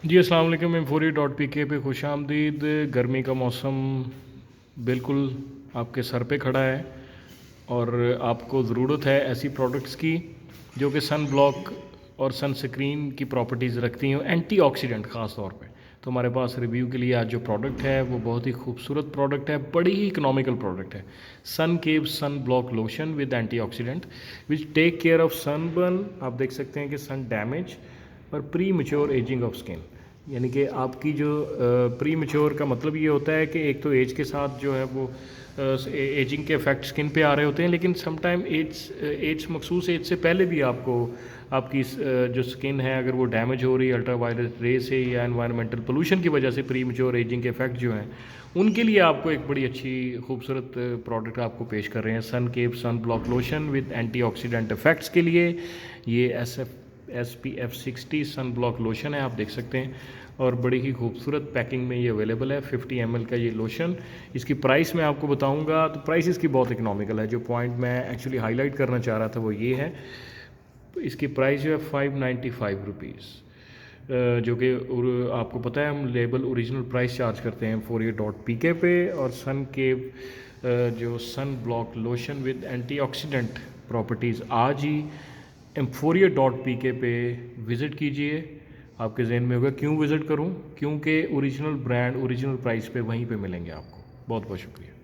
जी अस्सलाम वालेकुम। M4E.PK पे खुश आमदीद। गर्मी का मौसम बिल्कुल आपके सर पे खड़ा है और आपको ज़रूरत है ऐसी प्रोडक्ट्स की जो कि सन ब्लॉक और सन स्क्रीन की प्रॉपर्टीज़ रखती हैं, एंटीऑक्सीडेंट ख़ास तौर पे। तो हमारे पास रिव्यू के लिए आज जो प्रोडक्ट है वो बहुत ही खूबसूरत प्रोडक्ट है, बड़ी ही इकोनॉमिकल प्रोडक्ट है। Sun Cave sun block lotion with antioxidant which take care of sunburn, आप देख सकते हैं कि सन डैमेज और premature ageing of skin. यानी कि आपकी जो प्री मेच्योर का मतलब ये होता है कि एक तो एज के साथ जो है वो एजिंग के इफ़ेक्ट स्किन पे आ रहे होते हैं, लेकिन समटाइम एज मखसूस एज से पहले भी आपको आपकी जो स्किन है अगर वो डैमेज हो रही है अल्ट्रा वायलेट रे से या एनवायरमेंटल पोल्यूशन की वजह से, प्री मेच्योर एजिंग के इफ़ेक्ट जो हैं उनके लिए आपको एक बड़ी अच्छी खूबसूरत प्रोडक्ट आपको पेश कर रहे हैं। Sun Cave sun block lotion with antioxidant effects के लिए ये SPF 60 सन ब्लॉक लोशन है, आप देख सकते हैं, और बड़ी ही खूबसूरत पैकिंग में ये अवेलेबल है। 50 ml का ये लोशन। इसकी प्राइस मैं आपको बताऊंगा, तो प्राइस इसकी बहुत इकनॉमिकल है। जो पॉइंट मैं एक्चुअली हाईलाइट करना चाह रहा था वो ये है, इसकी प्राइस जो है 595 रुपीज़, जो कि आपको पता है हम लेबल ओरिजिनल प्राइस चार्ज करते हैं M4E.PK पे। और सन के जो sun block lotion with antioxidant properties आज ही M4E.PK पे विज़िट कीजिए। आपके जहन में होगा क्यों विज़िट करूं, क्योंकि ओरिजिनल ब्रांड ओरिजिनल प्राइस पे वहीं पे मिलेंगे आपको। बहुत बहुत शुक्रिया।